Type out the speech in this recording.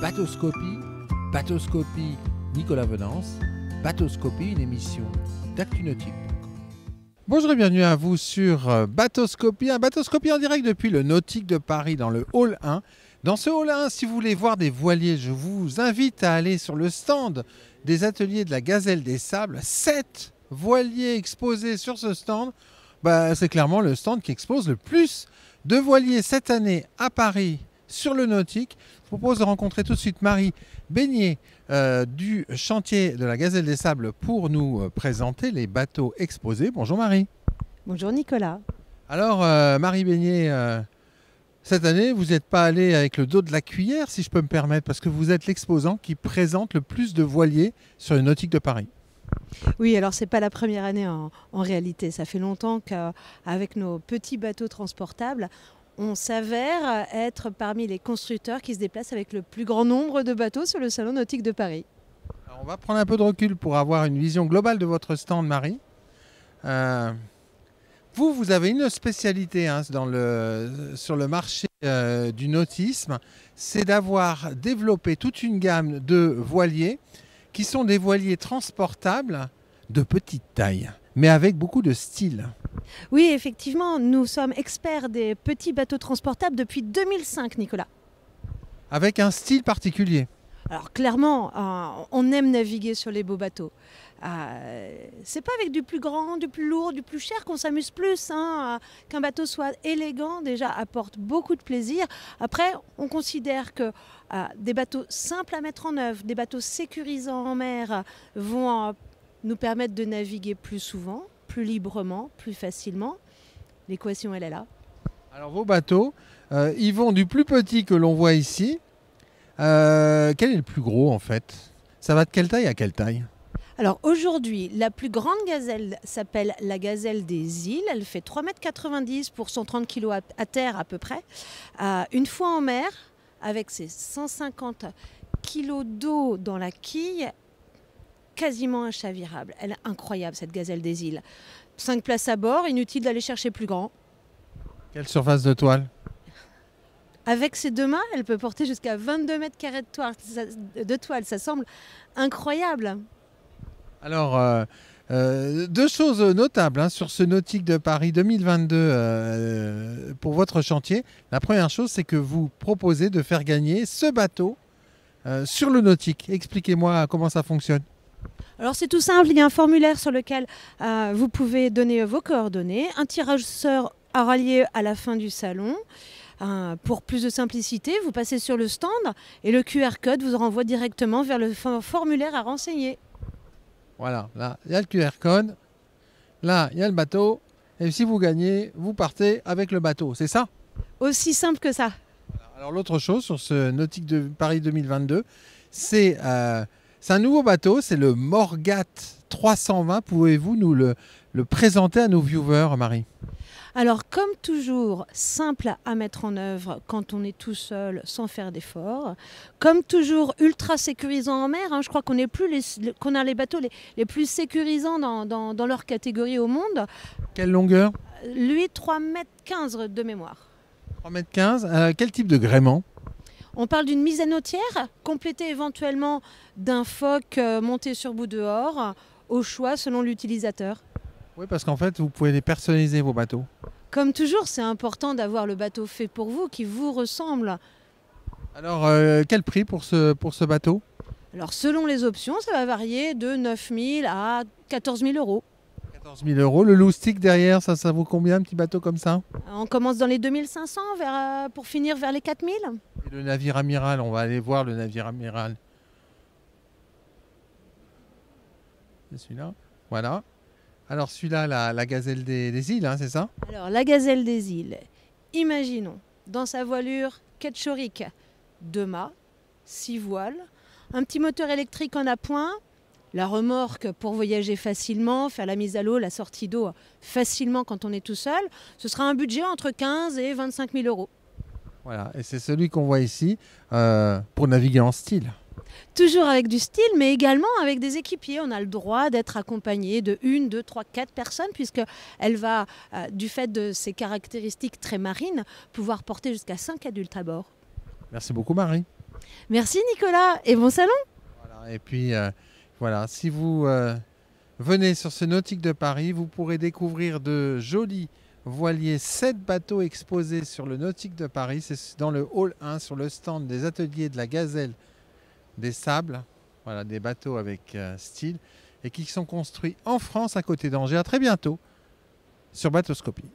Bateauscopie, Bateauscopie Nicolas Venance, Bateauscopie, une émission d'Actunautique. Bonjour et bienvenue à vous sur Bateauscopie, un Bateauscopie en direct depuis le Nautique de Paris dans le hall 1. Dans ce hall 1, si vous voulez voir des voiliers, je vous invite à aller sur le stand des ateliers de la Gazelle des Sables. 7 voiliers exposés sur ce stand. C'est clairement le stand qui expose le plus de voiliers cette année à Paris sur le Nautique. Je vous propose de rencontrer tout de suite Marie Beignet du chantier de la Gazelle des Sables pour nous présenter les bateaux exposés. Bonjour Marie. Bonjour Nicolas. Alors Marie Beignet, cette année vous n'êtes pas allée avec le dos de la cuillère si je peux me permettre, parce que vous êtes l'exposant qui présente le plus de voiliers sur le Nautique de Paris. Oui, alors c'est pas la première année en réalité. Ça fait longtemps qu'avec nos petits bateaux transportables, on s'avère être parmi les constructeurs qui se déplacent avec le plus grand nombre de bateaux sur le Salon Nautique de Paris. Alors on va prendre un peu de recul pour avoir une vision globale de votre stand, Marie. Vous avez une spécialité sur le marché du nautisme, c'est d'avoir développé toute une gamme de voiliers qui sont des voiliers transportables de petite taille, mais avec beaucoup de style. Oui, effectivement, nous sommes experts des petits bateaux transportables depuis 2005, Nicolas. Avec un style particulier. Alors clairement, on aime naviguer sur les beaux bateaux. C'est pas avec du plus grand, du plus lourd, du plus cher qu'on s'amuse plus. Qu'un bateau soit élégant, déjà, apporte beaucoup de plaisir. Après, on considère que des bateaux simples à mettre en œuvre, des bateaux sécurisants en mer vont nous permettre de naviguer plus souvent, plus librement, plus facilement. L'équation, elle est là. Alors vos bateaux, ils vont du plus petit que l'on voit ici. Quel est le plus gros en fait? Ça va de quelle taille à quelle taille? Alors aujourd'hui, la plus grande gazelle s'appelle la Gazelle des Îles. Elle fait 3,90 m pour 130 kg à terre à peu près. Une fois en mer, avec ses 150 kg d'eau dans la quille, quasiment inchavirable. Elle est incroyable cette Gazelle des Îles. 5 places à bord, inutile d'aller chercher plus grand. Quelle surface de toile? Avec ses deux mains, elle peut porter jusqu'à 22 mètres carrés de toile. Ça semble incroyable. Alors, deux choses notables sur ce Nautique de Paris 2022 pour votre chantier. La première chose, c'est que vous proposez de faire gagner ce bateau sur le Nautique. Expliquez-moi comment ça fonctionne. Alors c'est tout simple, il y a un formulaire sur lequel vous pouvez donner vos coordonnées. Un tirage au sort aura lieu à la fin du salon. Pour plus de simplicité, vous passez sur le stand et le QR code vous renvoie directement vers le formulaire à renseigner. Voilà, là, il y a le QR code, là, il y a le bateau, et si vous gagnez, vous partez avec le bateau, c'est ça? Aussi simple que ça. Alors l'autre chose sur ce Nautique de Paris 2022, c'est un nouveau bateau, c'est le Morgat 320. Pouvez-vous nous le présenter à nos viewers, Marie? Alors comme toujours, simple à mettre en œuvre quand on est tout seul sans faire d'efforts. Comme toujours, ultra sécurisant en mer. Je crois qu'on a les bateaux les plus sécurisants dans leur catégorie au monde. Quelle longueur? Lui, 3,15 m de mémoire. 3,15 m. Quel type de gréement? On parle d'une misainotière, complétée éventuellement d'un foc monté sur bout dehors, au choix selon l'utilisateur. Oui, parce qu'en fait, vous pouvez les personnaliser, vos bateaux. Comme toujours, c'est important d'avoir le bateau fait pour vous, qui vous ressemble. Alors, quel prix pour ce bateau? Alors, selon les options, ça va varier de 9 000 à 14 000 euros. 14 000 euros. Le loustic derrière, ça vaut combien, un petit bateau comme ça? On commence dans les 2500 pour finir vers les 4 000. Et le navire amiral, on va aller voir le navire amiral. C'est celui-là. Voilà. Alors celui-là, la Gazelle des Îles, c'est ça? Alors la Gazelle des Îles, imaginons, dans sa voilure Ketchoric, 2 mâts, 6 voiles, un petit moteur électrique en appoint, la remorque pour voyager facilement, faire la mise à l'eau, la sortie d'eau facilement quand on est tout seul. Ce sera un budget entre 15 et 25 000 euros. Voilà, et c'est celui qu'on voit ici pour naviguer en style. Toujours avec du style, mais également avec des équipiers. On a le droit d'être accompagné de 1, 2, 3, 4 personnes, puisqu'elle va, du fait de ses caractéristiques très marines, pouvoir porter jusqu'à 5 adultes à bord. Merci beaucoup, Marie. Merci Nicolas et bon salon. Voilà. Et puis voilà, si vous venez sur ce Nautique de Paris, vous pourrez découvrir de jolis voiliers, 7 bateaux exposés sur le Nautique de Paris. C'est dans le hall 1, sur le stand des ateliers de la Gazelle des Sables. Voilà, des bateaux avec style et qui sont construits en France à côté d'Angers. À très bientôt sur Bateauscopie.